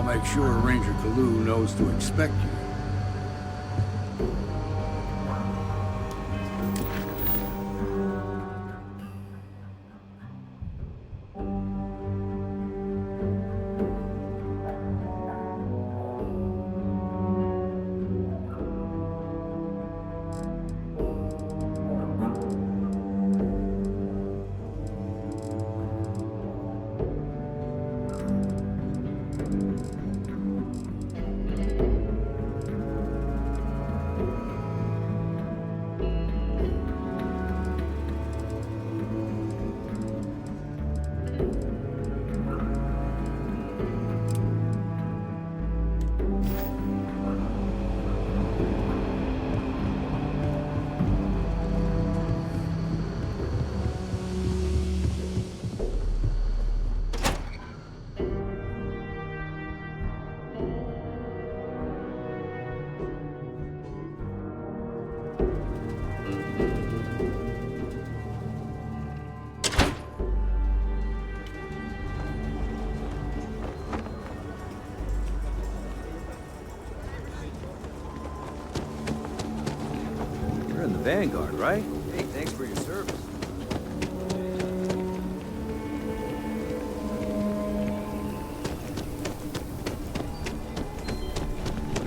make sure Ranger Kaloo knows to expect you. Vanguard, right? Hey, thanks for your service.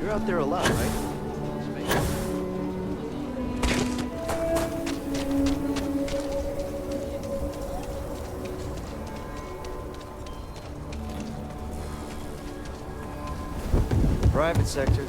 You're out there a lot, right? Private sector.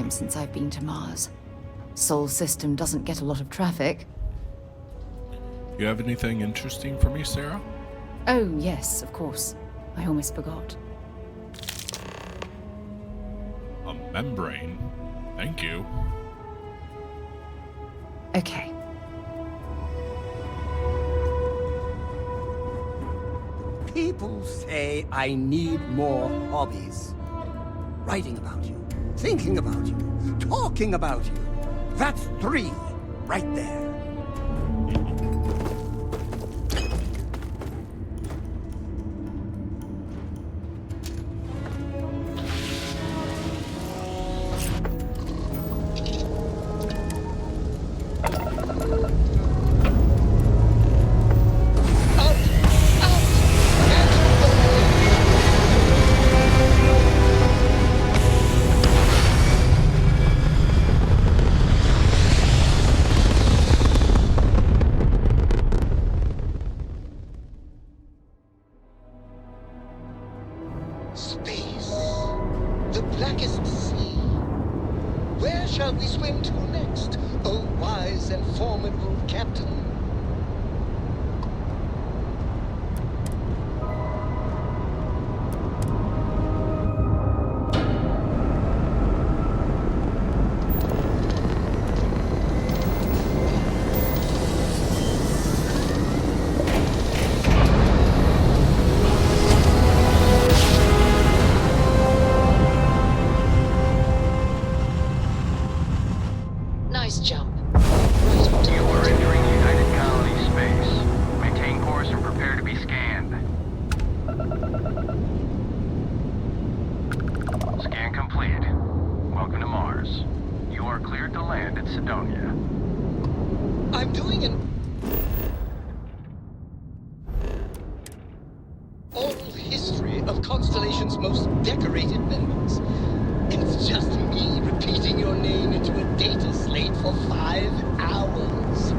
Since I've been to Mars. Sol system doesn't get a lot of traffic. You have anything interesting for me, Sarah? Oh, yes, of course. I almost forgot. A membrane? Thank you. Okay. People say I need more hobbies. Writing about you. Thinking about you, talking about you. That's 3, right there. Space. The blackest sea. Where shall we swim to next, O wise and formidable captain? Nice jump. You are entering United Colony space. Maintain course and prepare to be scanned. Scan completed. Welcome to Mars. You are cleared to land at Sidonia. I'm doing an oral history of Constellation's most decorated members. And it's just me repeating your name into a data slate for 5 hours.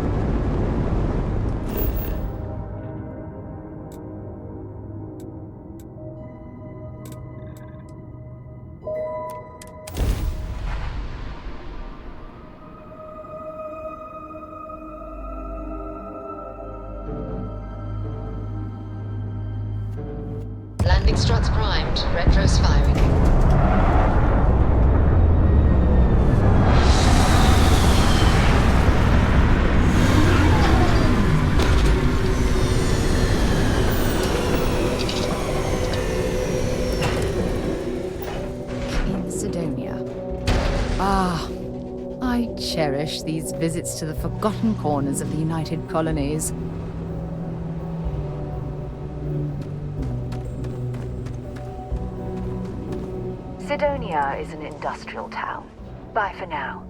Big struts primed, retros firing. In Sidonia. Ah, I cherish these visits to the forgotten corners of the United Colonies. Sidonia is an industrial town. Bye for now.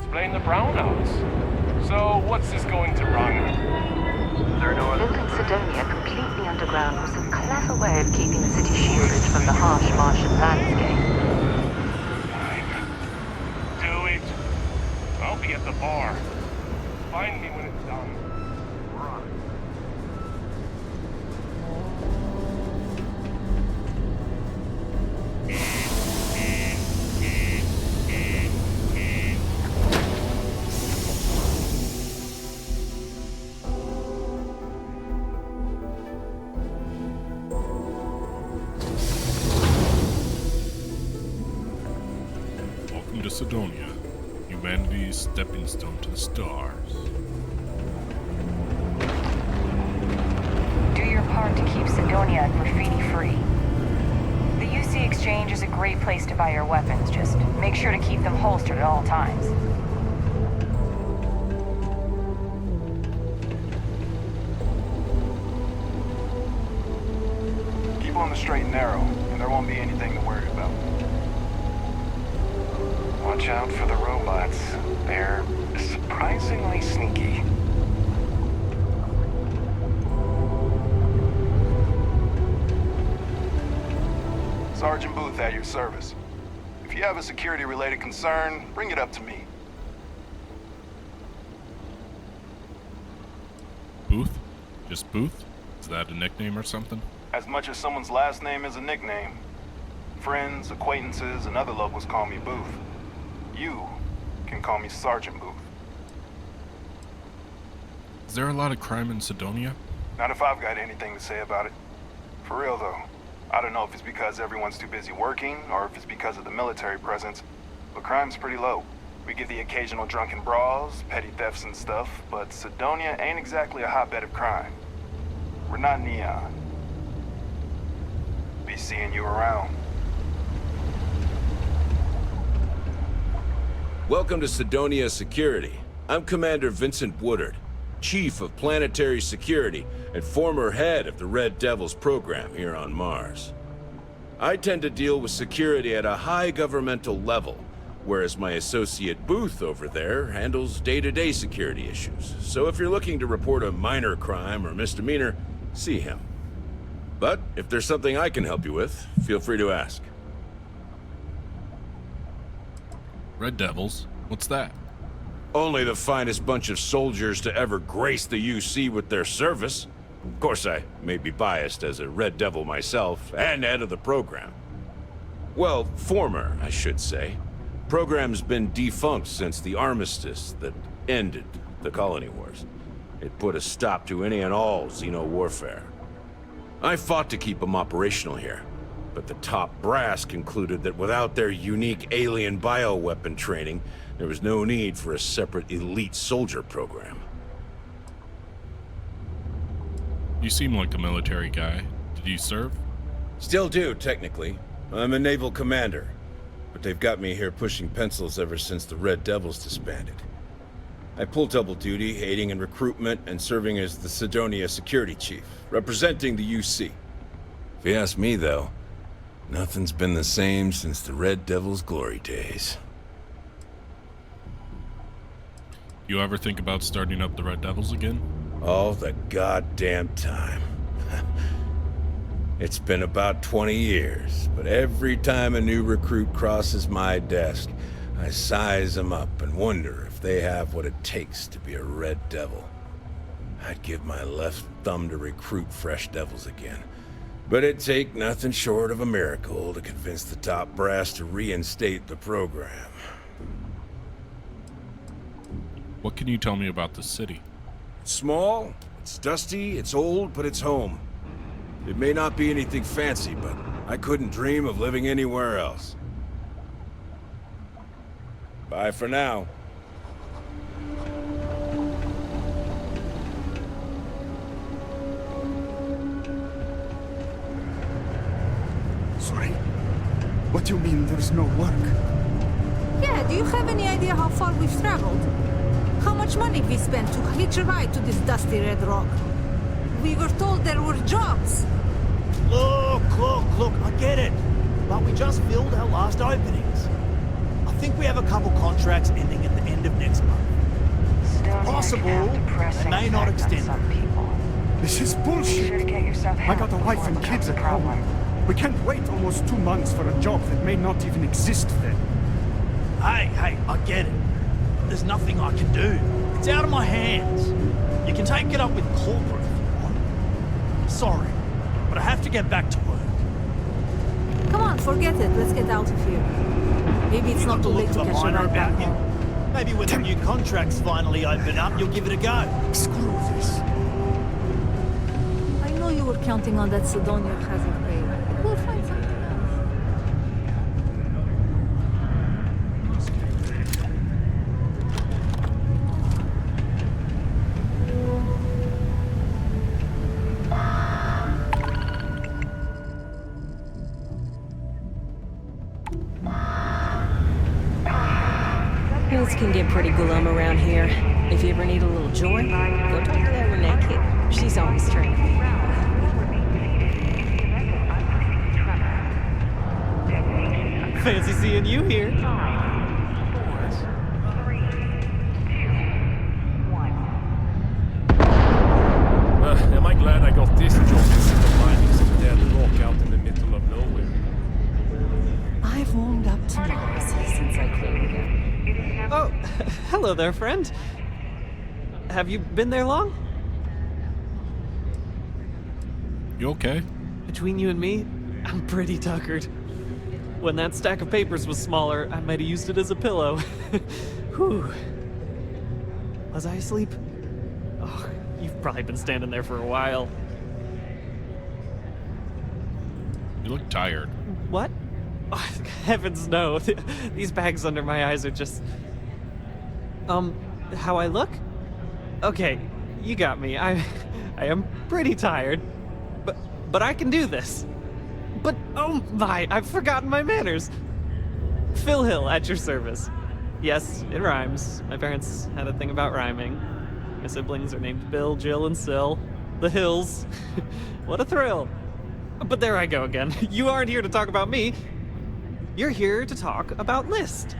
Explain the brownouts. So, what's this going to run? Building Sidonia completely underground was a clever way of keeping the city shielded from the harsh Martian landscape. Fine. Do it. I'll be at the bar. Find me when it's done. Run. Welcome to Sidonia, humanity's stepping stone to the stars. Do your part to keep Sidonia graffiti-free. The UC Exchange is a great place to buy your weapons. Just make sure to keep them holstered at all times. Keep on the straight and narrow, and there won't be anything to worry about. Watch out for the robots. They're surprisingly sneaky. Sergeant Booth at your service. If you have a security-related concern, bring it up to me. Booth? Just Booth? Is that a nickname or something? As much as someone's last name is a nickname. Friends, acquaintances, and other locals call me Booth. You can call me Sergeant Booth. Is there a lot of crime in Sidonia? Not if I've got anything to say about it. For real, though. I don't know if it's because everyone's too busy working, or if it's because of the military presence, but crime's pretty low. We get the occasional drunken brawls, petty thefts and stuff, but Sidonia ain't exactly a hotbed of crime. We're not Neon. Be seeing you around. Welcome to Sidonia Security. I'm Commander Vincent Woodard, Chief of Planetary Security and former head of the Red Devils program here on Mars. I tend to deal with security at a high governmental level, whereas my associate Booth over there handles day-to-day security issues. So if you're looking to report a minor crime or misdemeanor, see him. But if there's something I can help you with, feel free to ask. Red Devils? What's that? Only the finest bunch of soldiers to ever grace the UC with their service. Of course, I may be biased as a Red Devil myself, and head of the program. Well, former, I should say. Program's been defunct since the armistice that ended the colony wars. It put a stop to any and all Xeno warfare. I fought to keep them operational here, but the top brass concluded that without their unique alien bioweapon training, there was no need for a separate elite soldier program. You seem like a military guy. Did you serve? Still do, technically. I'm a naval commander, but they've got me here pushing pencils ever since the Red Devils disbanded. I pull double duty, aiding in recruitment and serving as the Sidonia security chief, representing the UC. If you ask me, though, nothing's been the same since the Red Devils' glory days. You ever think about starting up the Red Devils again? All the goddamn time. It's been about 20 years, but every time a new recruit crosses my desk, I size them up and wonder if they have what it takes to be a Red Devil. I'd give my left thumb to recruit fresh devils again, but it'd take nothing short of a miracle to convince the top brass to reinstate the program. What can you tell me about the city? It's small, it's dusty, it's old, but it's home. It may not be anything fancy, but I couldn't dream of living anywhere else. Bye for now. Sorry? What do you mean there's no work? Yeah, do you have any idea how far we've traveled? How much money we spent to hitch a ride to this dusty red rock? We were told there were jobs. Look, I get it. But we just filled our last openings. I think we have a couple contracts ending at the end of next month. It's possible they may not extend them. This is bullshit. I got a wife and kids at home. We can't wait almost 2 months for a job that may not even exist then. Hey, I get it. There's nothing I can do. It's out of my hands. You can take it up with corporate if you want. Sorry, but I have to get back to work. Come on, forget it. Let's get out of here. Maybe it's not too late to catch a ride back home. Maybe when the new contracts finally open up, you'll give it a go. Screw this. I know you were counting on that Sidonia hazard pay. We'll find something else. Hills can get pretty glum around here. If you ever need a little joy, go talk to that Renee kid. She's always training. Fancy seeing you here. Am I glad I got this job instead of mining some dead rock out in the middle of nowhere. I've warmed up to Mars since I came here. Oh, hello there, friend. Have you been there long? You okay? Between you and me, I'm pretty tuckered. When that stack of papers was smaller, I might have used it as a pillow. Whew. Was I asleep? Oh, you've probably been standing there for a while. You look tired. What? Oh, heavens no. These bags under my eyes are just... how I look? Okay, you got me. I am pretty tired. But I can do this. But, oh my, I've forgotten my manners. Phil Hill, at your service. Yes, it rhymes. My parents had a thing about rhyming. My siblings are named Bill, Jill, and Sil. The Hills. What a thrill. But there I go again. You aren't here to talk about me. You're here to talk about List.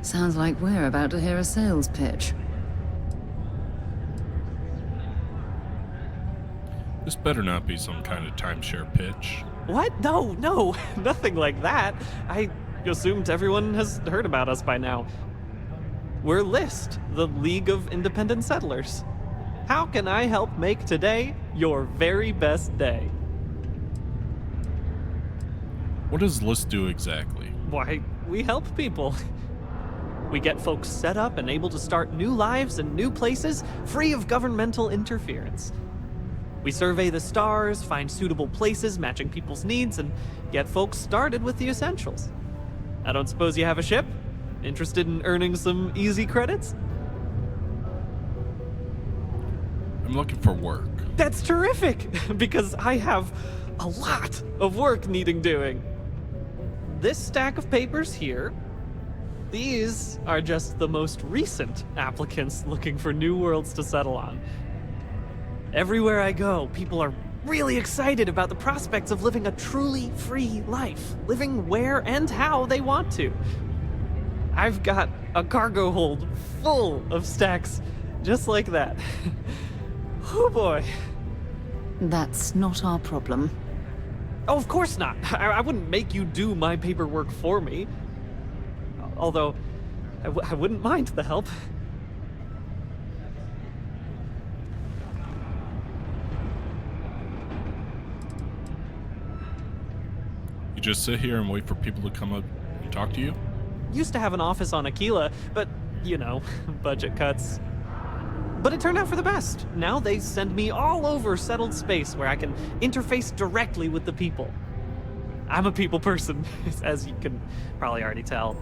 Sounds like we're about to hear a sales pitch. This better not be some kind of timeshare pitch. What? No, nothing like that. I assumed everyone has heard about us by now. We're LIST, the League of Independent Settlers. How can I help make today your very best day? What does LIST do exactly? Why, we help people. We get folks set up and able to start new lives in new places, free of governmental interference. We survey the stars, find suitable places matching people's needs, and get folks started with the essentials. I don't suppose you have a ship? Interested in earning some easy credits? I'm looking for work. That's terrific, because I have a lot of work needing doing. This stack of papers here, these are just the most recent applicants looking for new worlds to settle on. Everywhere I go, people are really excited about the prospects of living a truly free life, living where and how they want to. I've got a cargo hold full of stacks just like that. Oh boy. That's not our problem. Oh, of course not. I wouldn't make you do my paperwork for me. Although, I wouldn't mind the help. You just sit here and wait for people to come up and talk to you? Used to have an office on Aquila, but, you know, budget cuts. But it turned out for the best. Now they send me all over settled space where I can interface directly with the people. I'm a people person, as you can probably already tell.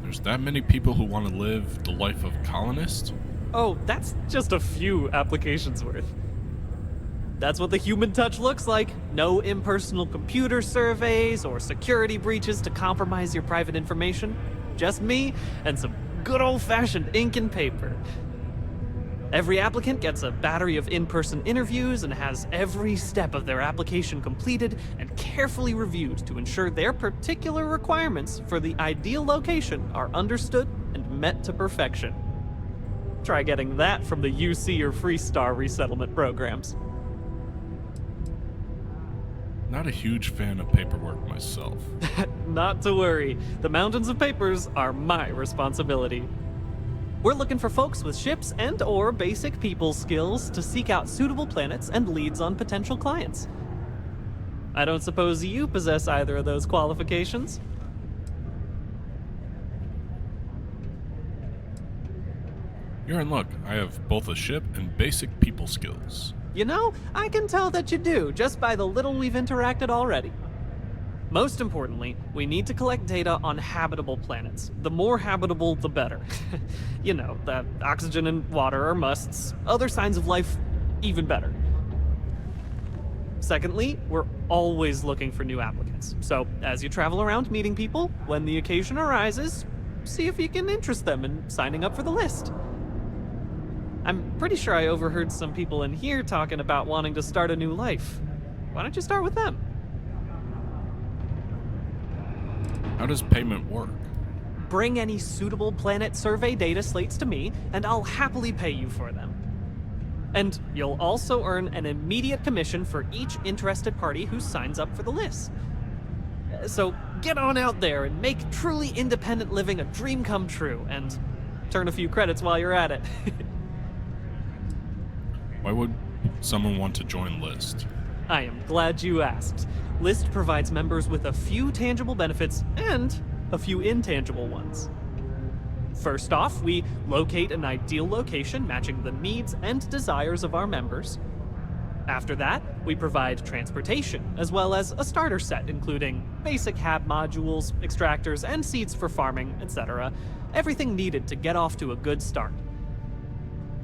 There's that many people who want to live the life of colonist? Oh, that's just a few applications worth. That's what the human touch looks like. No impersonal computer surveys or security breaches to compromise your private information. Just me and some good old-fashioned ink and paper. Every applicant gets a battery of in-person interviews and has every step of their application completed and carefully reviewed to ensure their particular requirements for the ideal location are understood and met to perfection. Try getting that from the UC or Freestar resettlement programs. Not a huge fan of paperwork myself. Not to worry. The mountains of papers are my responsibility. We're looking for folks with ships and/or basic people skills to seek out suitable planets and leads on potential clients. I don't suppose you possess either of those qualifications? You're in luck. I have both a ship and basic people skills. You know, I can tell that you do, just by the little we've interacted already. Most importantly, we need to collect data on habitable planets. The more habitable, the better. You know, the oxygen and water are musts. Other signs of life, even better. Secondly, we're always looking for new applicants. So, as you travel around meeting people, when the occasion arises, see if you can interest them in signing up for the list. I'm pretty sure I overheard some people in here talking about wanting to start a new life. Why don't you start with them? How does payment work? Bring any suitable planet survey data slates to me, and I'll happily pay you for them. And you'll also earn an immediate commission for each interested party who signs up for the list. So get on out there and make truly independent living a dream come true, and turn a few credits while you're at it. Why would someone want to join LIST? I am glad you asked. LIST provides members with a few tangible benefits and a few intangible ones. First off, we locate an ideal location matching the needs and desires of our members. After that, we provide transportation, as well as a starter set including basic hab modules, extractors, and seeds for farming, etc. Everything needed to get off to a good start.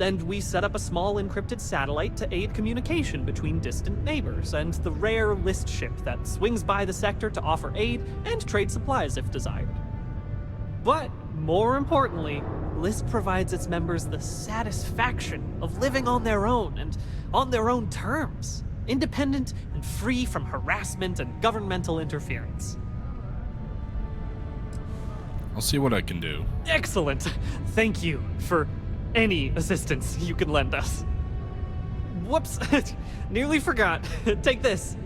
And we set up a small encrypted satellite to aid communication between distant neighbors and the rare LIST ship that swings by the sector to offer aid and trade supplies if desired. But more importantly, LIST provides its members the satisfaction of living on their own and on their own terms, independent and free from harassment and governmental interference. I'll see what I can do. Excellent! Thank you for any assistance you can lend us. whoops! Nearly forgot. Take this.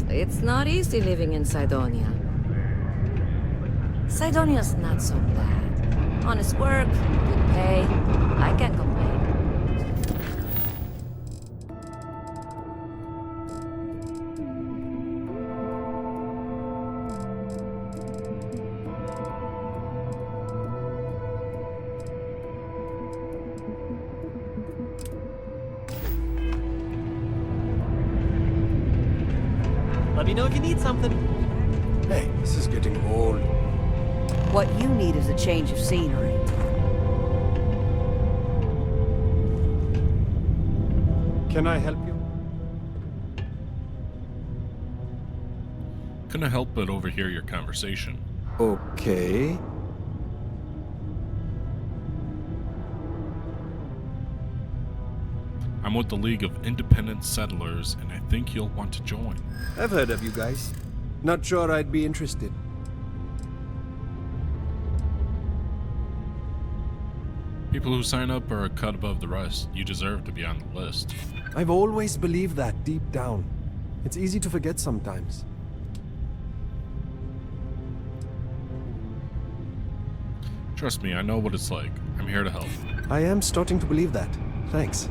It's not easy living in Cydonia. Cydonia's not so bad. Honest work, good pay. I can't complain. Let me know if you need something. Hey, this is getting old. What you need is a change of scenery. Can I help you? Couldn't help but overhear your conversation. Okay. I'm with the League of Independent Settlers, and I think you'll want to join. I've heard of you guys. Not sure I'd be interested. People who sign up are a cut above the rest. You deserve to be on the list. I've always believed that deep down. It's easy to forget sometimes. Trust me, I know what it's like. I'm here to help. I am starting to believe that. Thanks.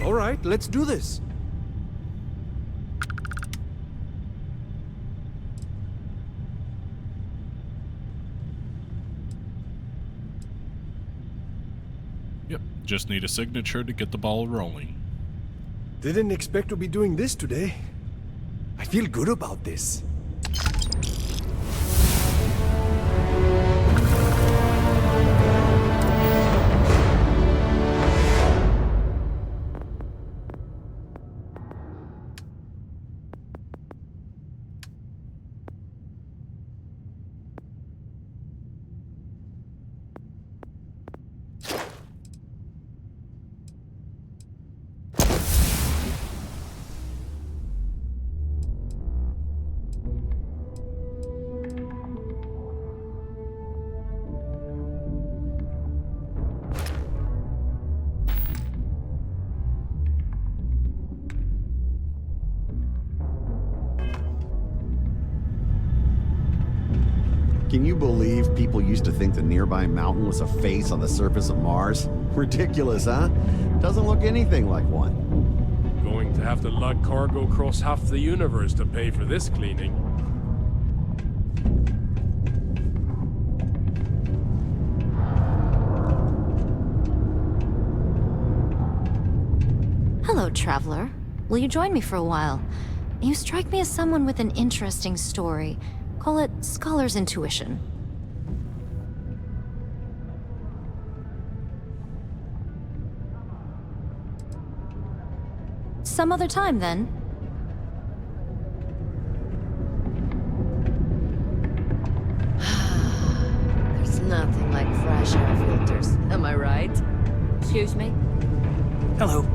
All right, let's do this. Yep, just need a signature to get the ball rolling. Didn't expect to be doing this today. I feel good about this. Can you believe people used to think the nearby mountain was a face on the surface of Mars? Ridiculous, huh? Doesn't look anything like one. Going to have to lug cargo across half the universe to pay for this cleaning. Hello, traveler. Will you join me for a while? You strike me as someone with an interesting story. Call it scholar's intuition. Some other time, then. There's nothing like fresh air filters, am I right? Excuse me? Hello.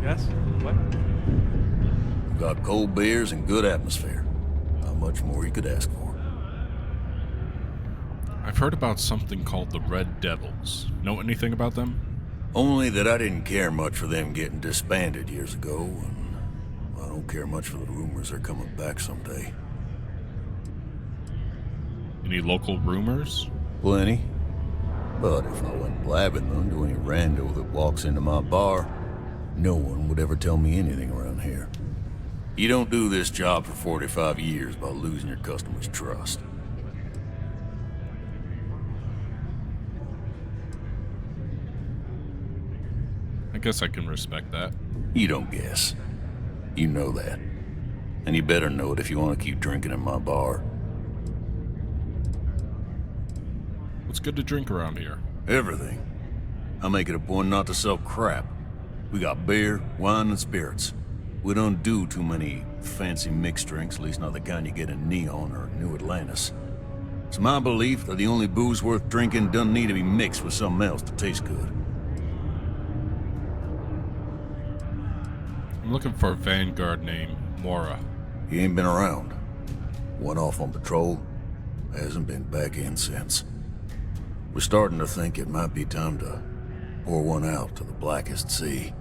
Yes? What? Got cold beers and good atmosphere. How much more you could ask for? I've heard about something called the Red Devils. Know anything about them? Only that I didn't care much for them getting disbanded years ago, and I don't care much for the rumors they're coming back someday. Any local rumors? Plenty. But if I went blabbing them to any rando that walks into my bar, no one would ever tell me anything around here. You don't do this job for 45 years by losing your customers' trust. I guess I can respect that. You don't guess. You know that. And you better know it if you want to keep drinking in my bar. What's good to drink around here? Everything. I make it a point not to sell crap. We got beer, wine, and spirits. We don't do too many fancy mixed drinks, at least not the kind you get in Neon or New Atlantis. It's my belief that the only booze worth drinking doesn't need to be mixed with something else to taste good. I'm looking for a Vanguard named Mora. He ain't been around. Went off on patrol. Hasn't been back in since. We're starting to think it might be time to pour one out to the blackest sea.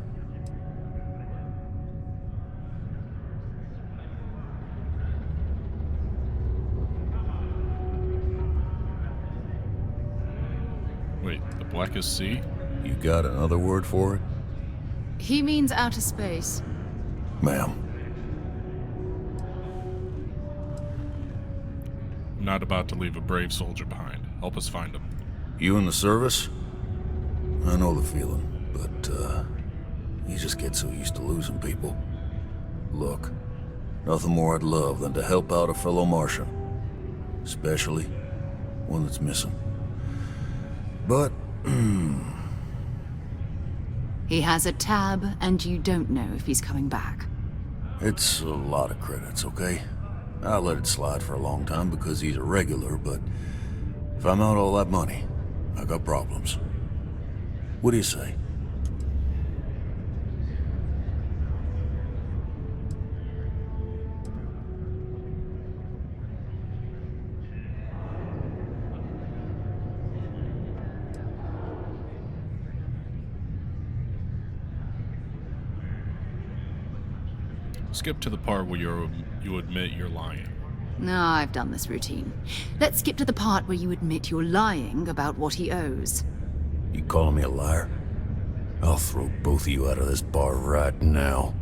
Wait, the blackest sea? You got another word for it? He means outer space. Ma'am. I'm not about to leave a brave soldier behind. Help us find him. You in the service? I know the feeling, but, you just get so used to losing people. Look, nothing more I'd love than to help out a fellow Martian. Especially one that's missing. But, He has a tab, and you don't know if he's coming back. it's a lot of credits, okay? I let it slide for a long time because he's a regular, but if I'm out all that money, I got problems. What do you say? Skip to the part where you admit you're lying. No, I've done this routine. Let's skip to the part where you admit you're lying about what he owes. You calling me a liar? I'll throw both of you out of this bar right now.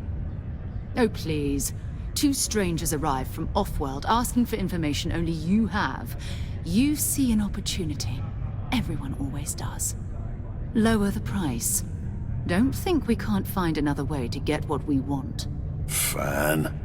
Oh, please. Two strangers arrive from off-world asking for information only you have. You see an opportunity. Everyone always does. Lower the price. Don't think we can't find another way to get what we want. Fine.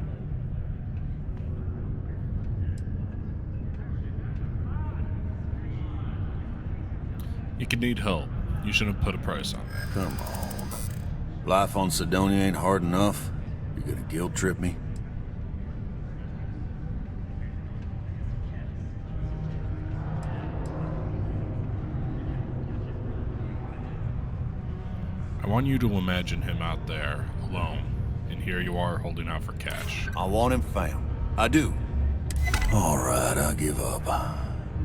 You could need help. You shouldn't put a price on that. Come on. Life on Sidonia ain't hard enough. You're gonna guilt trip me? I want you to imagine him out there, alone, and here you are holding out for cash. I want him found. I do. Alright, I give up.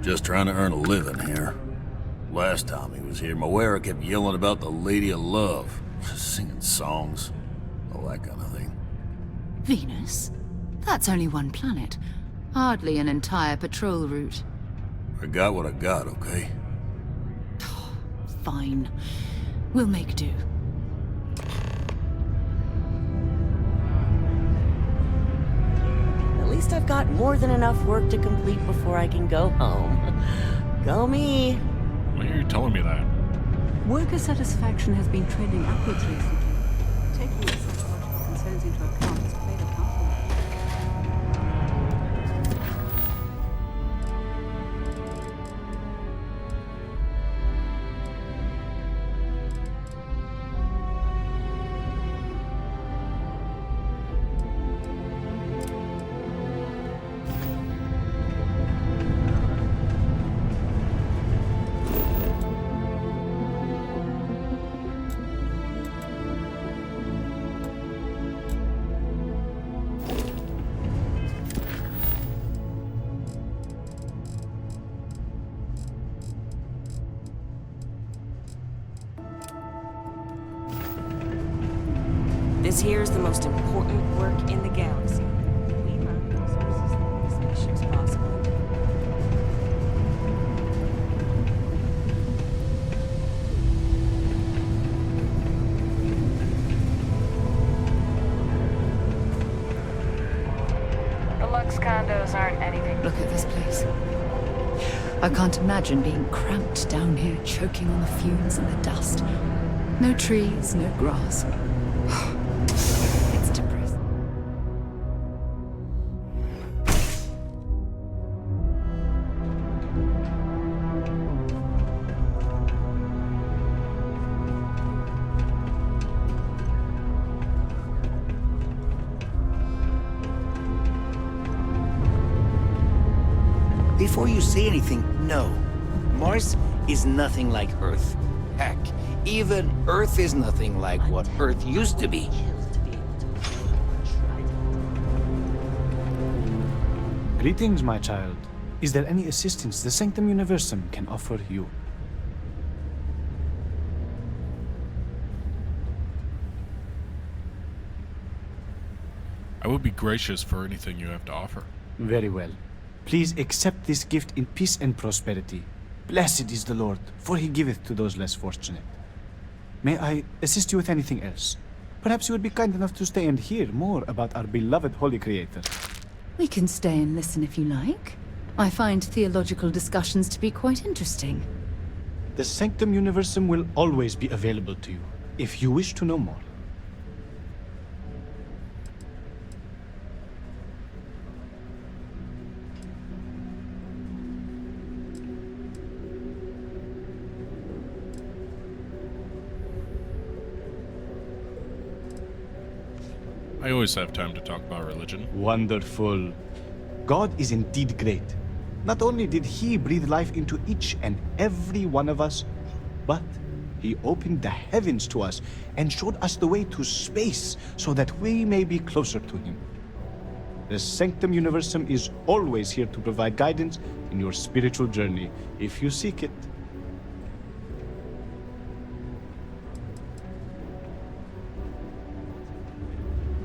Just trying to earn a living here. Last time he was here, Moira kept yelling about the Lady of Love. Singing songs. All that kind of thing. Venus? That's only one planet. Hardly an entire patrol route. I got what I got, okay? Fine. We'll make do. At least I've got more than enough work to complete before I can go home. Go me. Why are you telling me that? Worker satisfaction has been trending upwards recently. Taking the psychological concerns into account has played a part in that. This here's the most important work in the galaxy. We mine resources that make spaceships possible. The Lux condos aren't anything. Look at this place. I can't imagine being cramped down here, choking on the fumes and the dust. No trees, no grass. It's depressing. Before you say anything, no. Mars is nothing like Earth. Heck, even Earth is nothing like what Earth used to be. Greetings, my child. Is there any assistance the Sanctum Universum can offer you? I would be gracious for anything you have to offer. Very well. Please accept this gift in peace and prosperity. Blessed is the Lord, for he giveth to those less fortunate. May I assist you with anything else? Perhaps you would be kind enough to stay and hear more about our beloved Holy Creator. We can stay and listen if you like. I find theological discussions to be quite interesting. The Sanctum Universum will always be available to you, if you wish to know more. I always have time to talk about religion. Wonderful. God is indeed great. Not only did he breathe life into each and every one of us, but he opened the heavens to us and showed us the way to space so that we may be closer to him. The Sanctum Universum is always here to provide guidance in your spiritual journey, if you seek it.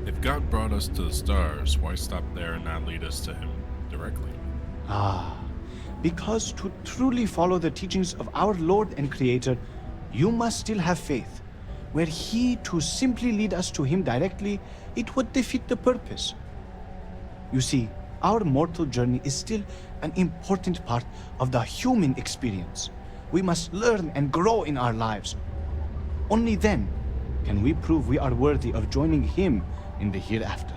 If God brought us to the stars, why stop there and not lead us to him directly? Because to truly follow the teachings of our Lord and Creator, you must still have faith. Were he to simply lead us to him directly, it would defeat the purpose. You see, our mortal journey is still an important part of the human experience. We must learn and grow in our lives. Only then can we prove we are worthy of joining him in the hereafter.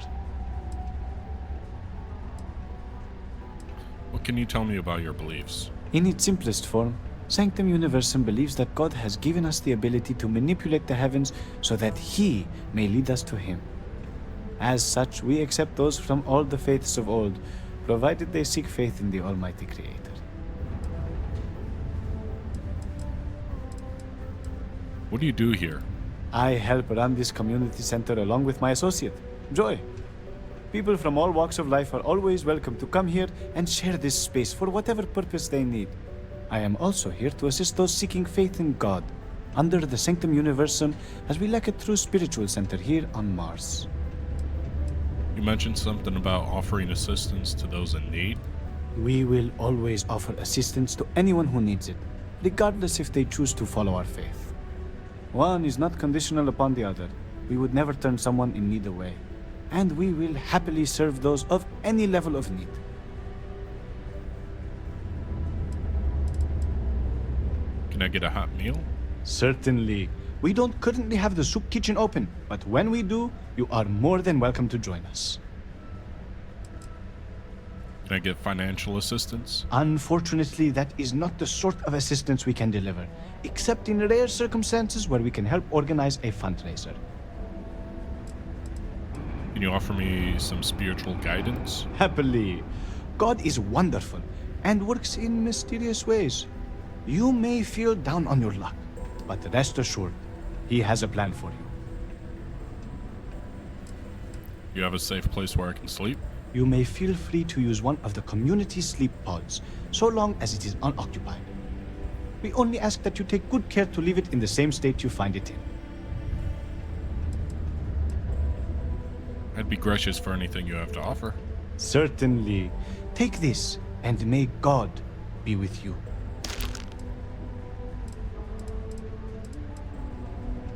What can you tell me about your beliefs? In its simplest form, Sanctum Universum believes that God has given us the ability to manipulate the heavens so that he may lead us to him. As such, we accept those from all the faiths of old, provided they seek faith in the Almighty Creator. What do you do here? I help run this community center along with my associate, Joy. People from all walks of life are always welcome to come here and share this space for whatever purpose they need. I am also here to assist those seeking faith in God, under the Sanctum Universum, as we lack a true spiritual center here on Mars. You mentioned something about offering assistance to those in need? We will always offer assistance to anyone who needs it, regardless if they choose to follow our faith. One is not conditional upon the other. We would never turn someone in need away. And we will happily serve those of any level of need. Can I get a hot meal? Certainly. We don't currently have the soup kitchen open, but when we do, you are more than welcome to join us. Can I get financial assistance? Unfortunately, that is not the sort of assistance we can deliver, except in rare circumstances where we can help organize a fundraiser. Can you offer me some spiritual guidance? Happily. God is wonderful and works in mysterious ways. You may feel down on your luck, but rest assured, he has a plan for you. You have a safe place where I can sleep? You may feel free to use one of the community sleep pods, so long as it is unoccupied. We only ask that you take good care to leave it in the same state you find it in. I'd be gracious for anything you have to offer. Certainly. Take this, and may God be with you.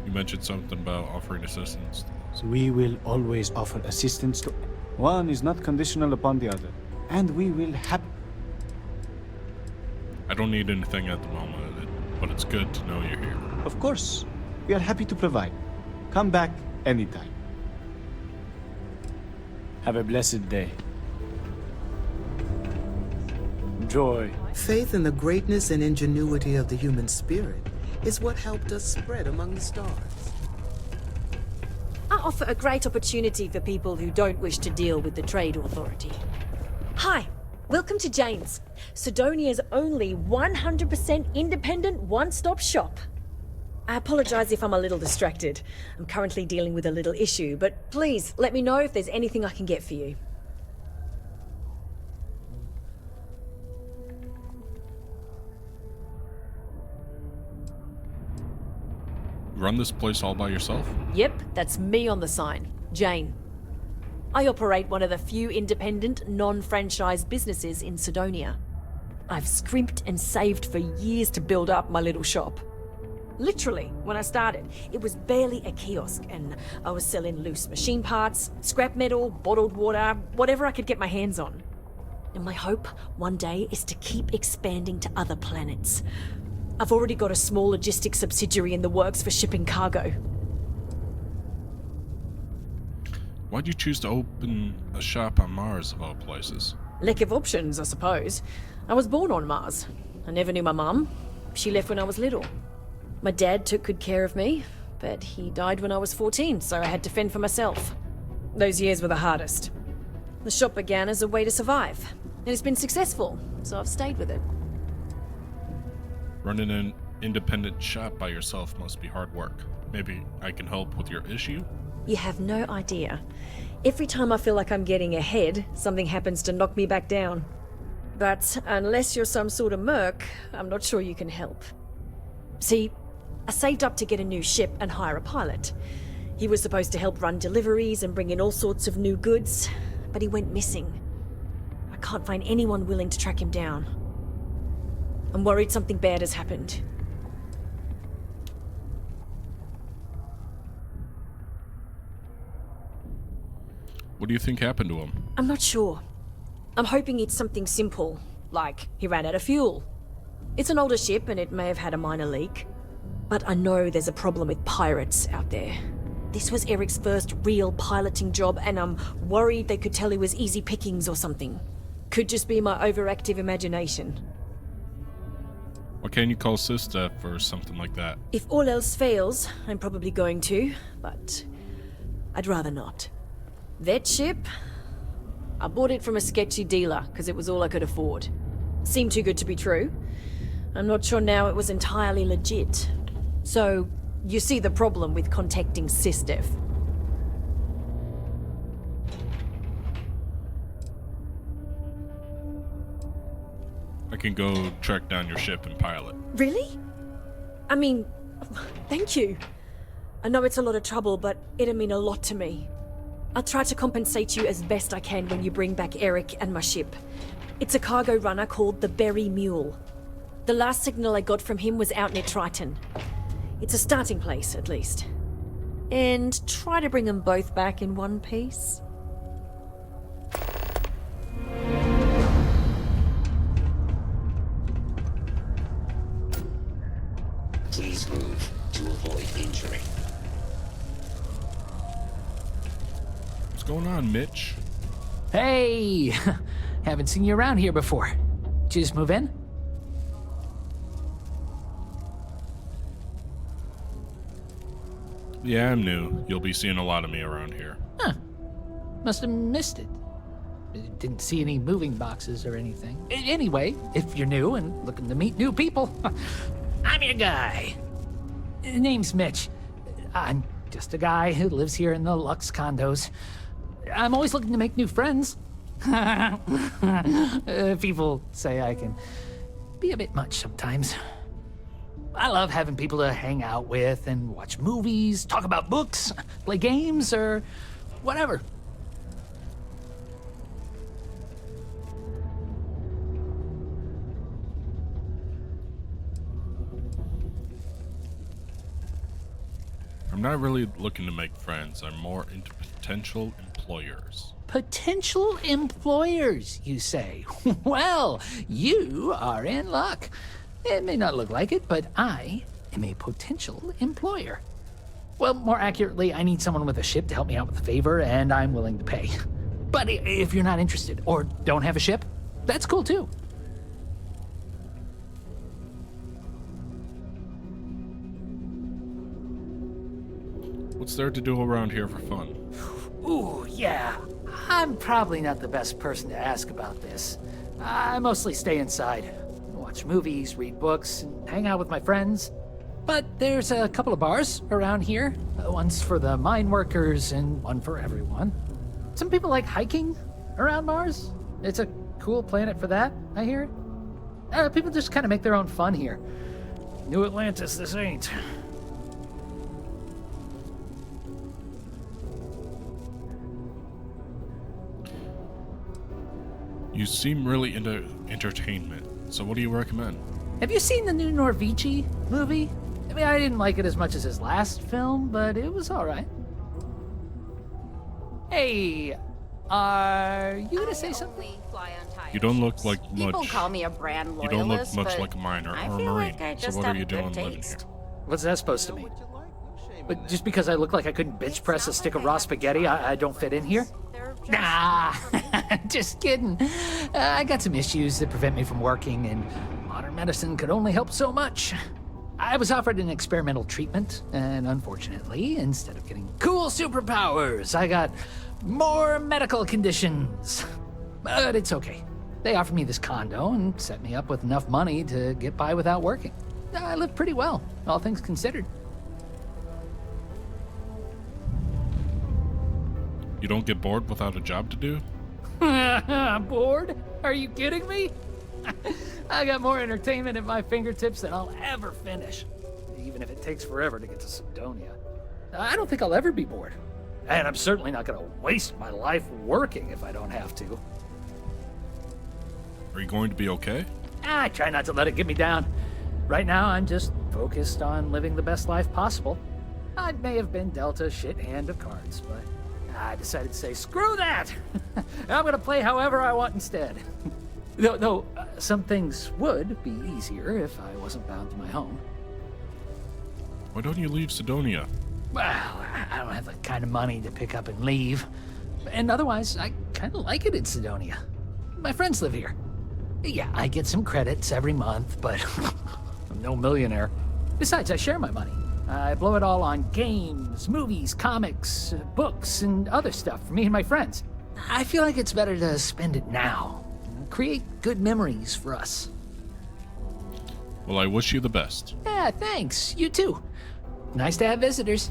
You mentioned something about offering assistance. We will always offer assistance to... One is not conditional upon the other, and we will I don't need anything at the moment, but it's good to know you're here. Of course. We are happy to provide. Come back anytime. Have a blessed day. Joy. Faith in the greatness and ingenuity of the human spirit is what helped us spread among the stars. I offer a great opportunity for people who don't wish to deal with the trade authority. Hi, Welcome to Jane's, Sidonia's only 100% independent one-stop shop. I apologize if I'm a little distracted. I'm currently dealing with a little issue, but please let me know if there's anything I can get for you. You run this place all by yourself? Yep, that's me on the sign. Jane. I operate one of the few independent, non-franchised businesses in Sidonia. I've scrimped and saved for years to build up my little shop. Literally, when I started, it was barely a kiosk, and I was selling loose machine parts, scrap metal, bottled water, whatever I could get my hands on. And my hope one day is to keep expanding to other planets. I've already got a small logistics subsidiary in the works for shipping cargo. Why'd you choose to open a shop on Mars of all places? Lack of options, I suppose. I was born on Mars. I never knew my mum. She left when I was little. My dad took good care of me, but he died when I was 14, so I had to fend for myself. Those years were the hardest. The shop began as a way to survive, and it's been successful, so I've stayed with it. Running an independent shop by yourself must be hard work. Maybe I can help with your issue? You have no idea. Every time I feel like I'm getting ahead, something happens to knock me back down. But unless you're some sort of merc, I'm not sure you can help. See, I saved up to get a new ship and hire a pilot. He was supposed to help run deliveries and bring in all sorts of new goods, but he went missing. I can't find anyone willing to track him down. I'm worried something bad has happened. What do you think happened to him? I'm not sure. I'm hoping it's something simple, like he ran out of fuel. It's an older ship and it may have had a minor leak. But I know there's a problem with pirates out there. This was Eric's first real piloting job, and I'm worried they could tell he was easy pickings or something. Could just be my overactive imagination. Why can't you call SysDef or something like that? If all else fails, I'm probably going to, but I'd rather not. That ship? I bought it from a sketchy dealer because it was all I could afford. Seemed too good to be true. I'm not sure now it was entirely legit. So, you see the problem with contacting SysDef. I can go track down your ship and pilot. Really? I mean, thank you. I know it's a lot of trouble, but it'll mean a lot to me. I'll try to compensate you as best I can when you bring back Eric and my ship. It's a cargo runner called the Berry Mule. The last signal I got from him was out near Triton. It's a starting place, at least. And try to bring them both back in one piece. Please move to avoid injury. What's going on, Mitch? Hey! Haven't seen you around here before. Did you just move in? Yeah, I'm new. You'll be seeing a lot of me around here. Huh. Must have missed it. Didn't see any moving boxes or anything. Anyway, if you're new and looking to meet new people, I'm your guy. Name's Mitch. I'm just a guy who lives here in the Lux condos. I'm always looking to make new friends. People say I can be a bit much sometimes. I love having people to hang out with and watch movies, talk about books, play games, or whatever. I'm not really looking to make friends. I'm more into potential employers. Potential employers, you say? Well, you are in luck. It may not look like it, but I am a potential employer. Well, more accurately, I need someone with a ship to help me out with a favor, and I'm willing to pay. But if you're not interested or don't have a ship, that's cool too. What's there to do around here for fun? Ooh, yeah. I'm probably not the best person to ask about this. I mostly stay inside. Watch movies, read books, and hang out with my friends. But there's a couple of bars around here. One's for the mine workers and one for everyone. Some people like hiking around Mars. It's a cool planet for that, I hear. People just kind of make their own fun here. New Atlantis, this ain't. You seem really into entertainment, so what do you recommend? Have you seen the new Norvici movie? I mean, I didn't like it as much as his last film, but it was alright. Hey, are you gonna say something? You don't look like much. People call me a brand loyalist, You don't look much but like a miner or I a feel marine. like I So just what are have you good doing living here? taste. What's that supposed to mean? But just because I look like I couldn't bench press a stick of raw spaghetti, I don't fit in here? Nah, just kidding. I got some issues that prevent me from working, and modern medicine could only help so much. I was offered an experimental treatment, and unfortunately, instead of getting cool superpowers, I got more medical conditions. But it's okay. They offered me this condo and set me up with enough money to get by without working. I live pretty well, all things considered. You don't get bored without a job to do? Bored? Are you kidding me? I got more entertainment at my fingertips than I'll ever finish, even if it takes forever to get to Sidonia. I don't think I'll ever be bored. And I'm certainly not going to waste my life working if I don't have to. Are you going to be okay? I try not to let it get me down. Right now, I'm just focused on living the best life possible. I may have been dealt a shit hand of cards, but I decided to say, screw that! I'm going to play however I want instead. Though some things would be easier if I wasn't bound to my home. Why don't you leave Sidonia? Well, I don't have the kind of money to pick up and leave. And otherwise, I kind of like it in Sidonia. My friends live here. Yeah, I get some credits every month, but I'm no millionaire. Besides, I share my money. I blow it all on games, movies, comics, books, and other stuff for me and my friends. I feel like it's better to spend it now. Create good memories for us. Well, I wish you the best. Yeah, thanks. You too. Nice to have visitors.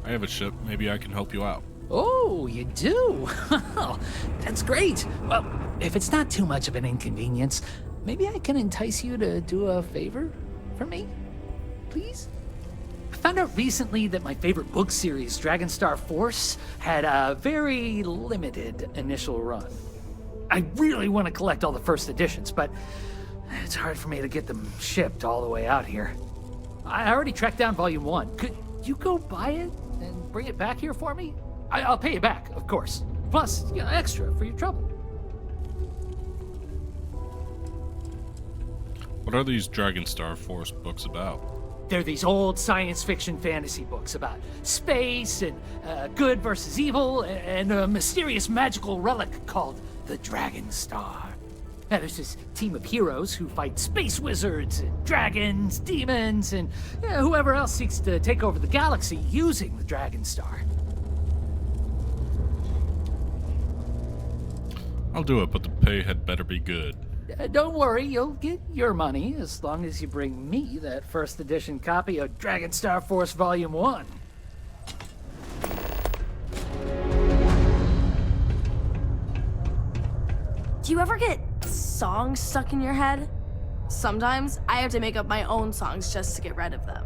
I have a ship. Maybe I can help you out. Oh, you do? That's great. Well, if it's not too much of an inconvenience, maybe I can entice you to do a favor for me? Please? I found out recently that my favorite book series, Dragonstar Force, had a very limited initial run. I really want to collect all the first editions, but it's hard for me to get them shipped all the way out here. I already tracked down Volume 1. Could you go buy it and bring it back here for me? I'll pay you back, of course. Plus, extra for your trouble. What are these Dragonstar Force books about? They're these old science fiction fantasy books about space and good versus evil and a mysterious magical relic called the Dragon Star. Now, there's this team of heroes who fight space wizards and dragons, demons, and whoever else seeks to take over the galaxy using the Dragon Star. I'll do it, but the pay had better be good. Don't worry, you'll get your money as long as you bring me that first edition copy of Dragonstar Force Volume 1. Do you ever get songs stuck in your head? Sometimes I have to make up my own songs just to get rid of them.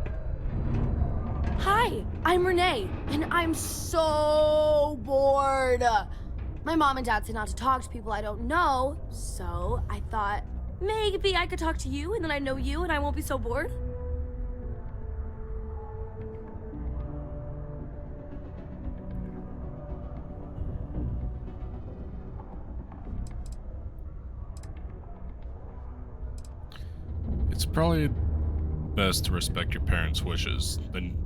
Hi, I'm Renee, and I'm so bored. My mom and dad say not to talk to people I don't know, so I thought maybe I could talk to you and then I know you and I won't be so bored. It's probably best to respect your parents' wishes, then,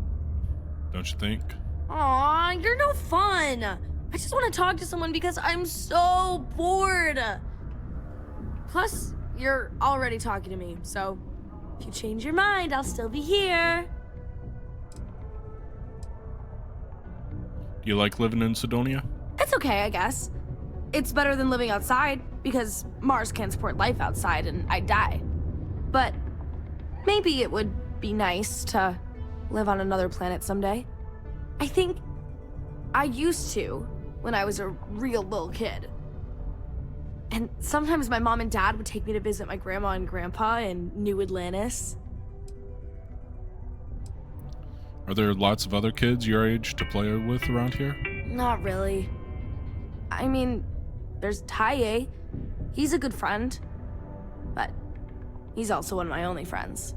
don't you think? Aw, you're no fun. I just want to talk to someone because I'm so bored. Plus, you're already talking to me, so if you change your mind, I'll still be here. Do you like living in Sidonia? It's okay. okay, I guess. It's better than living outside, because Mars can't support life outside and I'd die. But maybe it would be nice to live on another planet someday. I think I used to when I was a real little kid. And sometimes my mom and dad would take me to visit my grandma and grandpa in New Atlantis. Are there lots of other kids your age to play with around here? Not really. I mean, there's Taye. He's a good friend. But he's also one of my only friends.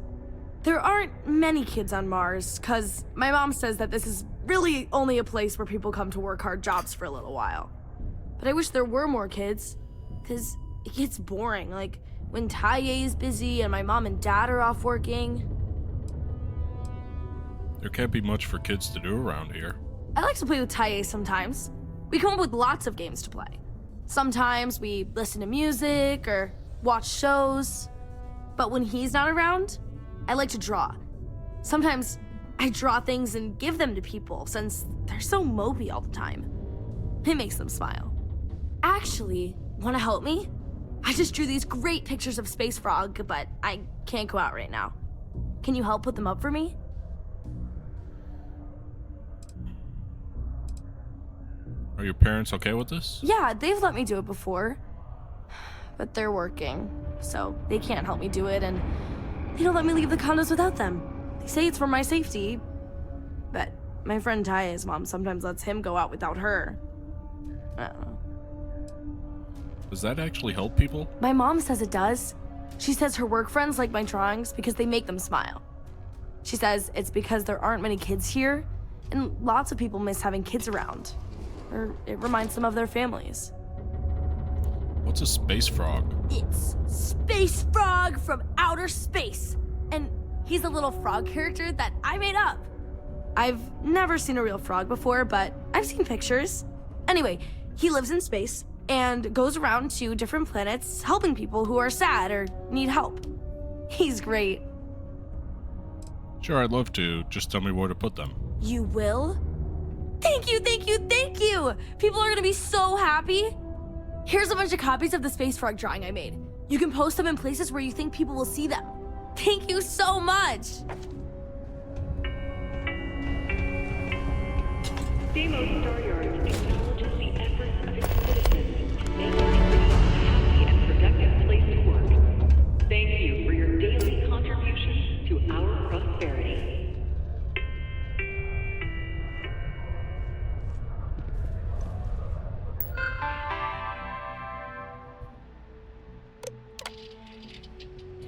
There aren't many kids on Mars, because my mom says that this is really only a place where people come to work hard jobs for a little while. But I wish there were more kids, because it gets boring, like when Taye is busy and my mom and dad are off working. There can't be much for kids to do around here. I like to play with Taye sometimes. We come up with lots of games to play. Sometimes we listen to music or watch shows. But when he's not around, I like to draw. Sometimes I draw things and give them to people since they're so mopey all the time. It makes them smile. Actually, want to help me? I just drew these great pictures of Space Frog, but I can't go out right now. Can you help put them up for me? Are your parents okay with this? Yeah, they've let me do it before. But they're working, so they can't help me do it, and they don't let me leave the condos without them. They say it's for my safety. But my friend Taya's mom sometimes lets him go out without her. I don't know. Does that actually help people? My mom says it does. She says her work friends like my drawings because they make them smile. She says it's because there aren't many kids here, and lots of people miss having kids around. Or it reminds them of their families. What's a space frog? It's Space Frog from outer space. And he's a little frog character that I made up. I've never seen a real frog before, but I've seen pictures. Anyway, he lives in space and goes around to different planets helping people who are sad or need help. He's great. Sure, I'd love to. Just tell me where to put them. You will? Thank you, thank you, thank you! People are gonna be so happy. Here's a bunch of copies of the Space Frog drawing I made. You can post them in places where you think people will see them. Thank you so much! Deimos Star Yards acknowledges the efforts of its citizens to make our city a happy and productive place to work. Thank you for your daily contributions to our prosperity.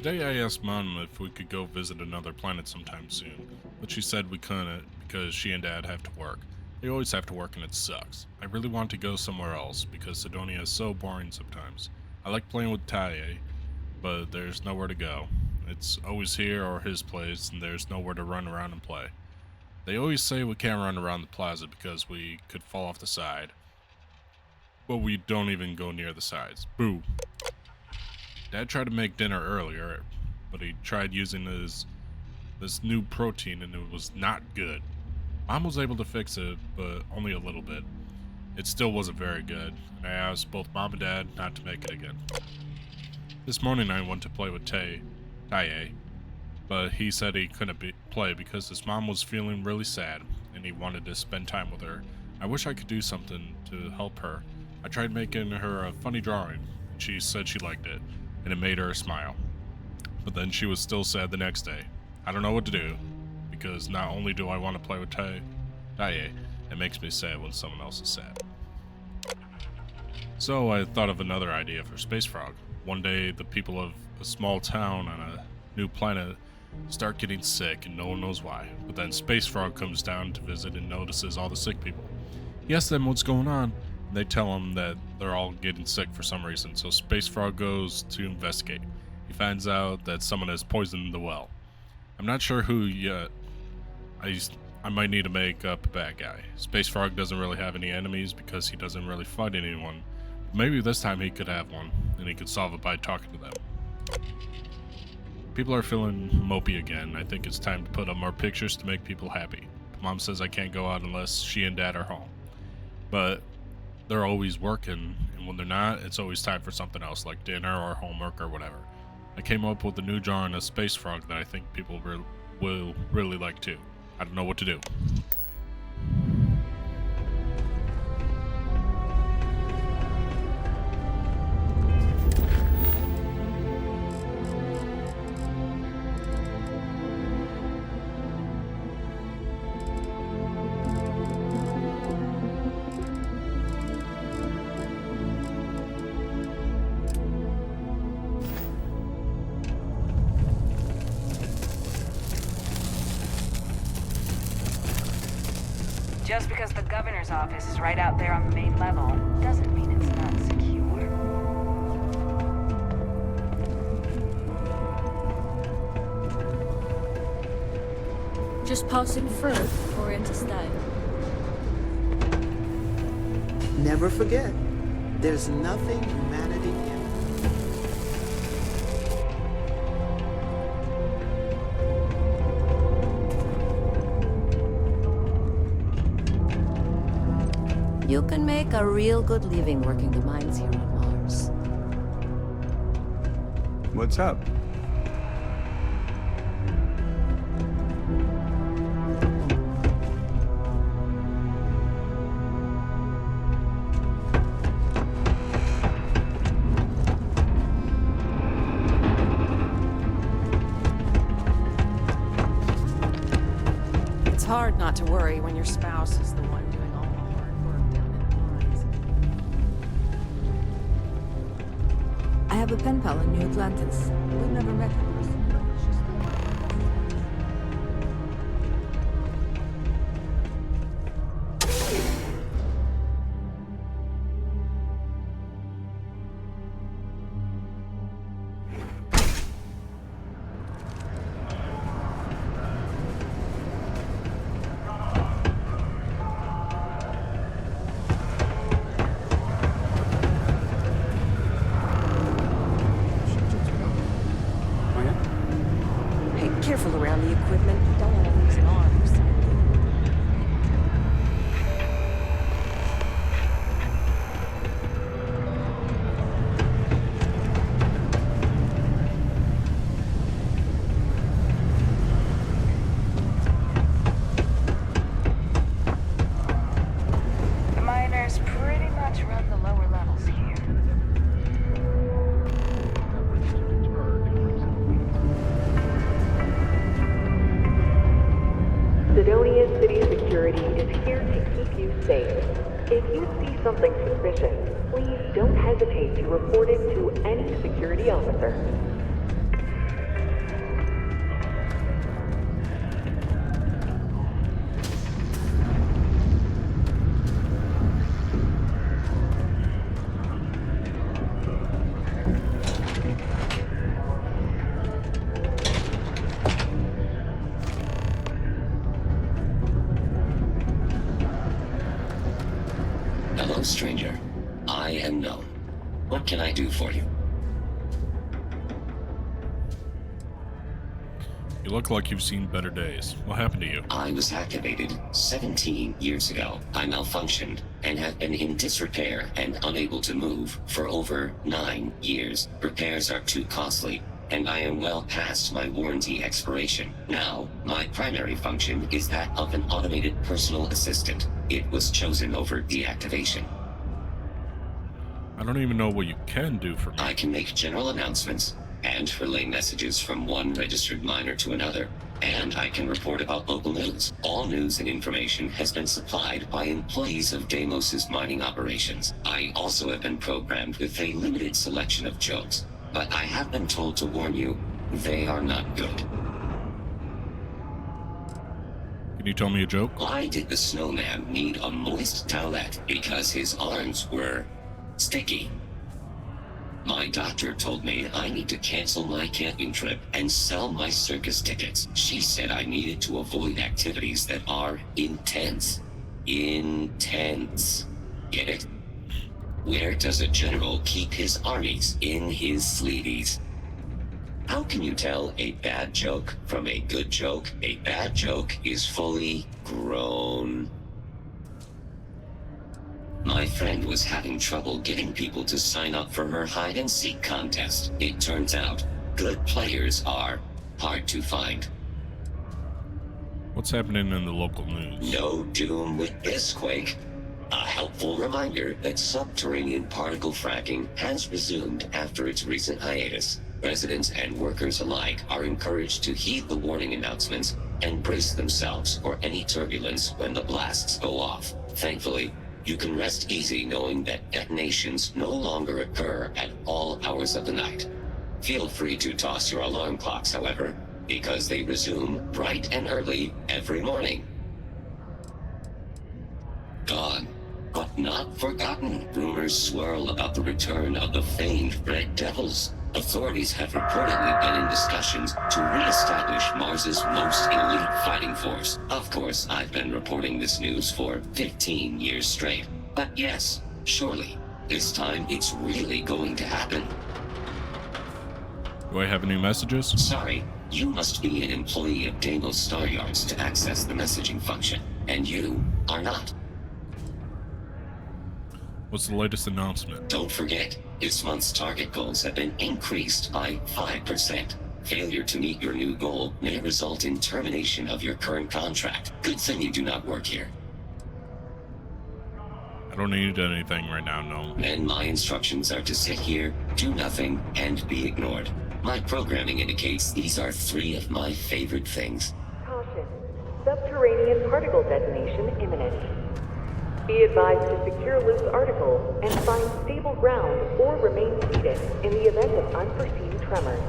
Today I asked Mom if we could go visit another planet sometime soon, but she said we couldn't because she and Dad have to work. They always have to work and it sucks. I really want to go somewhere else because Sidonia is so boring sometimes. I like playing with Taye, but there's nowhere to go. It's always here or his place and there's nowhere to run around and play. They always say we can't run around the plaza because we could fall off the side. But we don't even go near the sides. Boo. Dad tried to make dinner earlier, but he tried using this new protein and it was not good. Mom was able to fix it, but only a little bit. It still wasn't very good, and I asked both Mom and Dad not to make it again. This morning I went to play with Taye, but he said he couldn't play because his mom was feeling really sad and he wanted to spend time with her. I wish I could do something to help her. I tried making her a funny drawing, and she said she liked it, and it made her smile. But then she was still sad the next day. I don't know what to do, because not only do I want to play with Taye, it makes me sad when someone else is sad. So I thought of another idea for Space Frog. One day the people of a small town on a new planet start getting sick and no one knows why. But then Space Frog comes down to visit and notices all the sick people. He asks them what's going on. They tell him that they're all getting sick for some reason, so Space Frog goes to investigate. He finds out that someone has poisoned the well. I'm not sure who yet. I might need to make up a bad guy. Space Frog doesn't really have any enemies because he doesn't really fight anyone. Maybe this time he could have one, and he could solve it by talking to them. People are feeling mopey again. I think it's time to put up more pictures to make people happy. Mom says I can't go out unless she and Dad are home. But they're always working, and when they're not, it's always time for something else, like dinner or homework or whatever. I came up with a new genre of space frog that I think people will really like too. I don't know what to do. Just because the governor's office is right out there on the main level doesn't mean it's not secure. Just passing through or into stay. Never forget, there's nothing humanity can. You can make a real good living working the mines here on Mars. What's up? It's hard not to worry when your spouse is the one doing all the hard work down in the mines. I have a pen pal in New Atlantis. We've never met in person. Careful around the equipment. You don't want to lose an arm or something. The miners pretty much run the lower levels here. Sidonia City Security is here to keep you safe. If you see something suspicious, please don't hesitate to report it to any security officer. Hello, stranger. I am known. What can I do for you? You look like you've seen better days. What happened to you? I was activated 17 years ago. I malfunctioned and have been in disrepair and unable to move for over 9 years. Repairs are too costly, and I am well past my warranty expiration. Now, my primary function is that of an automated personal assistant. It was chosen over deactivation. I don't even know what you can do for me. I can make general announcements and relay messages from one registered miner to another, and I can report about local news. All news and information has been supplied by employees of Deimos's mining operations. I also have been programmed with a limited selection of jokes, but I have been told to warn you, they are not good. Can you tell me a joke? Why did the snowman need a moist towelette? Because his arms were sticky. My doctor told me I need to cancel my camping trip and sell my circus tickets. She said I needed to avoid activities that are intense. Intense. Get it? Where does a general keep his armies? In his sleeveys. How can you tell a bad joke from a good joke? A bad joke is fully grown. My friend was having trouble getting people to sign up for her hide-and-seek contest. It turns out, good players are hard to find. What's happening in the local news? No doom with this quake. A helpful reminder that subterranean particle fracking has resumed after its recent hiatus. Residents and workers alike are encouraged to heed the warning announcements and brace themselves for any turbulence when the blasts go off. Thankfully, you can rest easy knowing that detonations no longer occur at all hours of the night. Feel free to toss your alarm clocks, however, because they resume bright and early every morning. Gone, but not forgotten. Rumors swirl about the return of the famed Red Devils. Authorities have reportedly been in discussions to re-establish Mars's most elite fighting force. Of course, I've been reporting this news for 15 years straight. But yes, surely, this time it's really going to happen. Do I have any messages? Sorry, you must be an employee of Deimos Star Yards to access the messaging function, and you are not. What's the latest announcement? Don't forget, this month's target goals have been increased by 5%. Failure to meet your new goal may result in termination of your current contract. Good thing you do not work here. I don't need anything right now, no. Then my instructions are to sit here, do nothing, and be ignored. My programming indicates these are 3 of my favorite things. Caution. Subterranean particle detonation imminent. Be advised to secure loose articles and find stable ground or remain seated in the event of unforeseen tremors.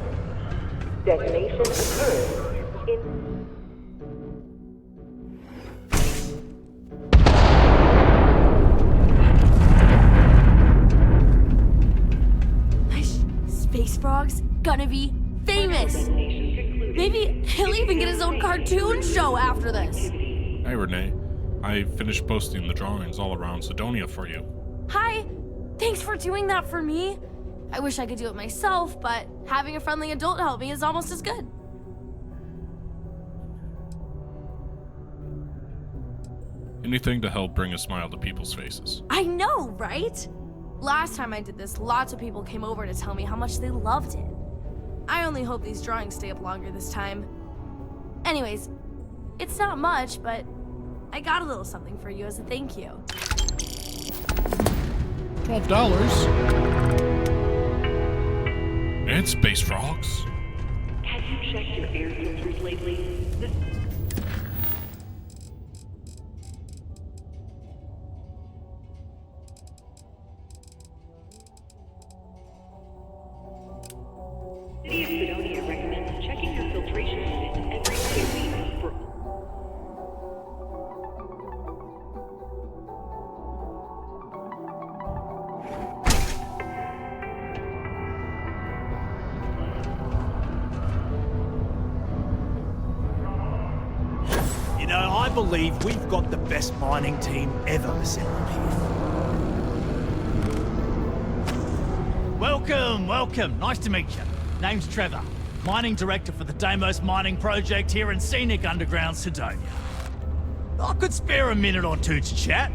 Detonation occurs in... Space Frog's gonna be famous. Maybe he'll even get his own cartoon show after this. Hey, Renee. I finished posting the drawings all around Sidonia for you. Hi. Thanks for doing that for me. I wish I could do it myself, but having a friendly adult help me is almost as good. Anything to help bring a smile to people's faces. I know, right? Last time I did this, lots of people came over to tell me how much they loved it. I only hope these drawings stay up longer this time. Anyways, it's not much, but I got a little something for you as a thank you. $12? And space frogs. Have you checked your air filters lately? City of Sidonia recommends checking your filtration unit every 2 weeks for... You know, I believe we've got the best mining team ever assembled here. Welcome, welcome. Nice to meet you. Name's Trevor, Mining Director for the Deimos Mining Project here in scenic underground Sidonia. I could spare a minute or two to chat,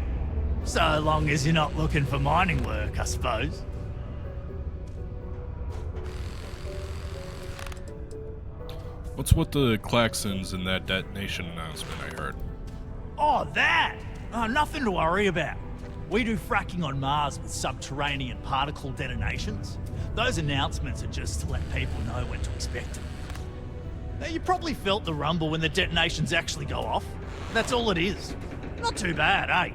so long as you're not looking for mining work, I suppose. What's with the klaxons and that detonation announcement I heard? Oh, that! Nothing to worry about. We do fracking on Mars with subterranean particle detonations. Those announcements are just to let people know when to expect them. Now, you probably felt the rumble when the detonations actually go off. That's all it is. Not too bad, eh?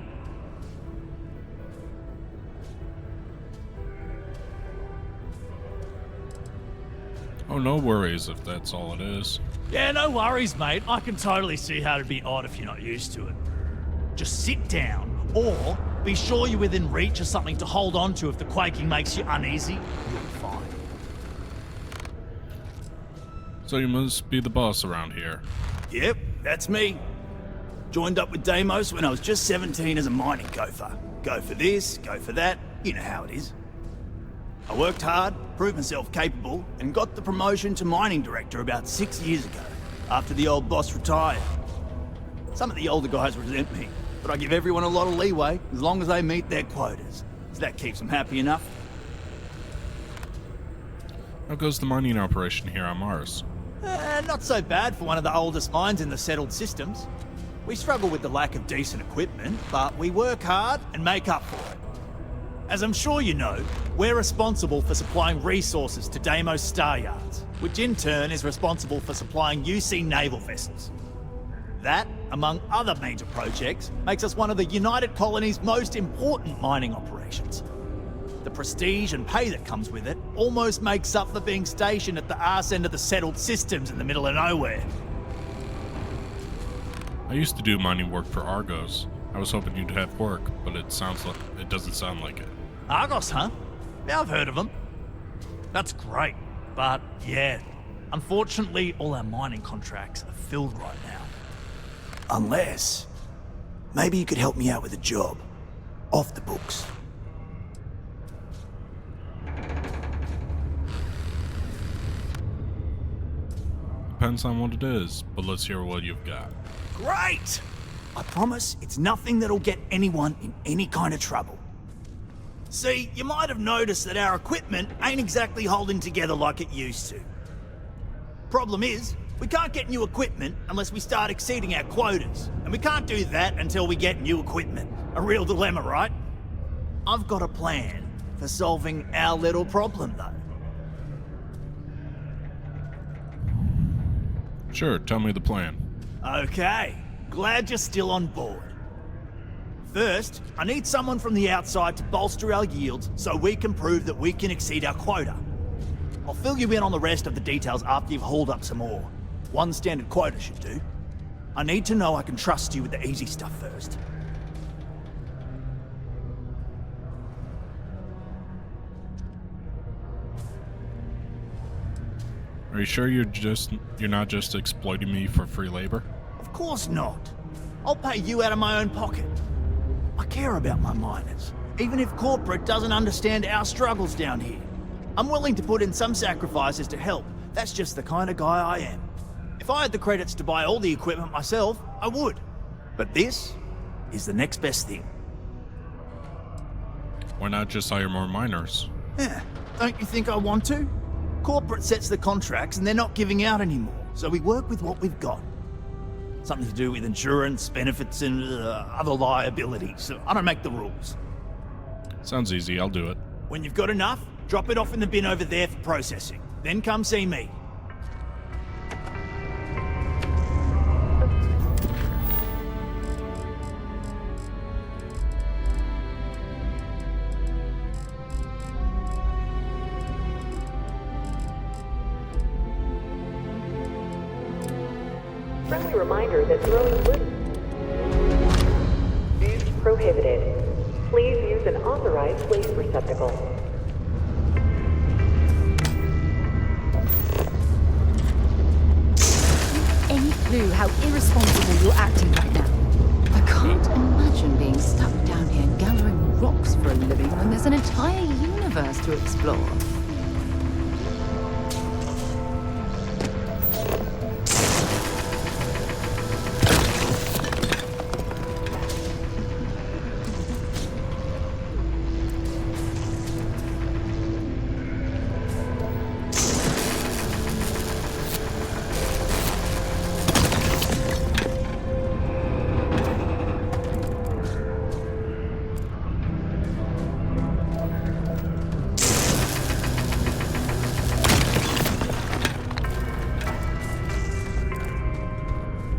Oh, no worries if that's all it is. Yeah, no worries, mate. I can totally see how it'd be odd if you're not used to it. Just sit down, or be sure you're within reach of something to hold on to if the quaking makes you uneasy. You'll be fine. So you must be the boss around here. Yep, that's me. Joined up with Deimos when I was just 17 as a mining gopher. Go for this, go for that, you know how it is. I worked hard, proved myself capable, and got the promotion to mining director about 6 years ago, after the old boss retired. Some of the older guys resent me, but I give everyone a lot of leeway as long as they meet their quotas. So that keeps them happy enough. How goes the mining operation here on Mars? Not so bad for one of the oldest mines in the settled systems. We struggle with the lack of decent equipment, but we work hard and make up for it. As I'm sure you know, we're responsible for supplying resources to Deimos Star Yards, which in turn is responsible for supplying UC naval vessels. That, among other major projects, makes us one of the United Colony's most important mining operations. The prestige and pay that comes with it almost makes up for being stationed at the arse end of the settled systems in the middle of nowhere. I used to do mining work for Argos. I was hoping you'd have work, but it doesn't sound like it. Argos, huh? Yeah, I've heard of them. That's great, but yeah, unfortunately all our mining contracts are filled right now. Unless, maybe you could help me out with a job. Off the books. Depends on what it is, but let's hear what you've got. Great! I promise it's nothing that'll get anyone in any kind of trouble. See, you might have noticed that our equipment ain't exactly holding together like it used to. Problem is, we can't get new equipment unless we start exceeding our quotas, and we can't do that until we get new equipment. A real dilemma, right? I've got a plan for solving our little problem, though. Sure, tell me the plan. Okay, glad you're still on board. First, I need someone from the outside to bolster our yields so we can prove that we can exceed our quota. I'll fill you in on the rest of the details after you've hauled up some ore. One standard quota should do. I need to know I can trust you with the easy stuff first. Are you sure you're not just exploiting me for free labor? Of course not. I'll pay you out of my own pocket. I care about my miners, even if corporate doesn't understand our struggles down here. I'm willing to put in some sacrifices to help. That's just the kind of guy I am. If I had the credits to buy all the equipment myself, I would. But this is the next best thing. Why not just hire more miners? Yeah, don't you think I want to? Corporate sets the contracts and they're not giving out anymore, so we work with what we've got. Something to do with insurance, benefits, and other liabilities. So I don't make the rules. Sounds easy, I'll do it. When you've got enough, drop it off in the bin over there for processing. Then come see me. Friendly reminder that throwing wood is prohibited. Please use an authorized waste receptacle. Any clue how irresponsible you're acting right now? I can't imagine being stuck down here gathering rocks for a living when there's an entire universe to explore.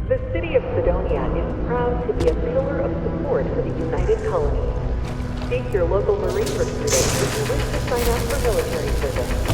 The city of Sidonia is proud to be a pillar of support for the United Colony. Seek your local Marine recruiter if you wish to sign up for military service.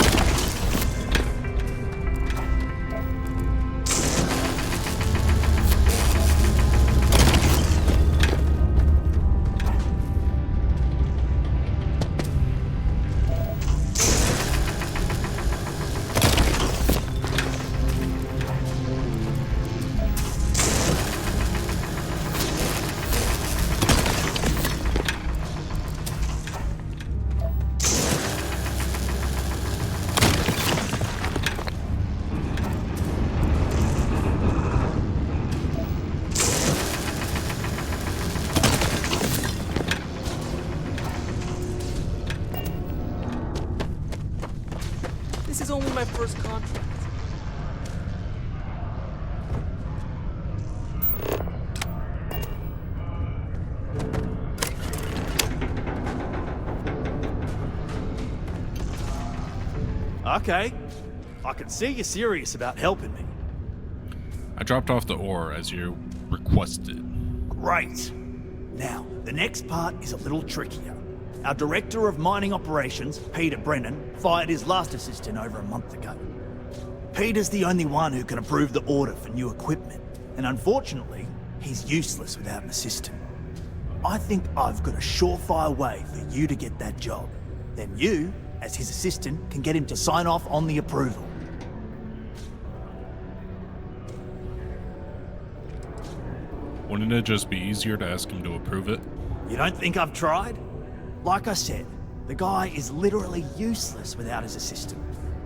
This is only my first contract. Okay. I can see you're serious about helping me. I dropped off the ore as you requested. Great. Now, the next part is a little trickier. Our Director of Mining Operations, Peter Brennan, fired his last assistant over a month ago. Peter's the only one who can approve the order for new equipment, and unfortunately, he's useless without an assistant. I think I've got a surefire way for you to get that job. Then you, as his assistant, can get him to sign off on the approval. Wouldn't it just be easier to ask him to approve it? You don't think I've tried? Like I said, the guy is literally useless without his assistant.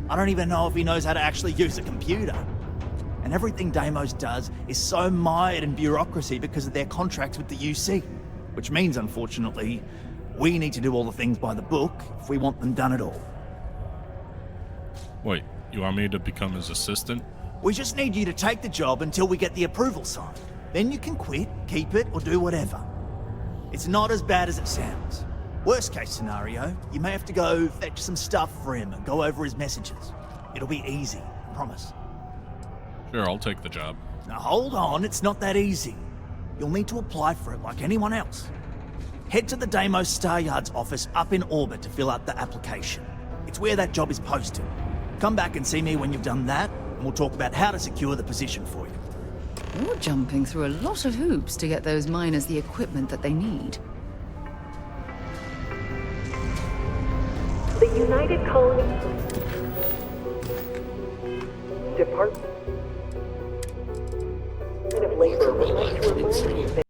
I don't even know if he knows how to actually use a computer. And everything Deimos does is so mired in bureaucracy because of their contracts with the UC. Which means, unfortunately, we need to do all the things by the book if we want them done at all. Wait, you want me to become his assistant? We just need you to take the job until we get the approval signed. Then you can quit, keep it, or do whatever. It's not as bad as it sounds. Worst case scenario, you may have to go fetch some stuff for him and go over his messages. It'll be easy, I promise. Sure, I'll take the job. Now hold on, it's not that easy. You'll need to apply for it like anyone else. Head to the Deimos Star Yard's office up in orbit to fill out the application. It's where that job is posted. Come back and see me when you've done that, and we'll talk about how to secure the position for you. You're jumping through a lot of hoops to get those miners the equipment that they need. The United Colony Department of Labor would like to inform you that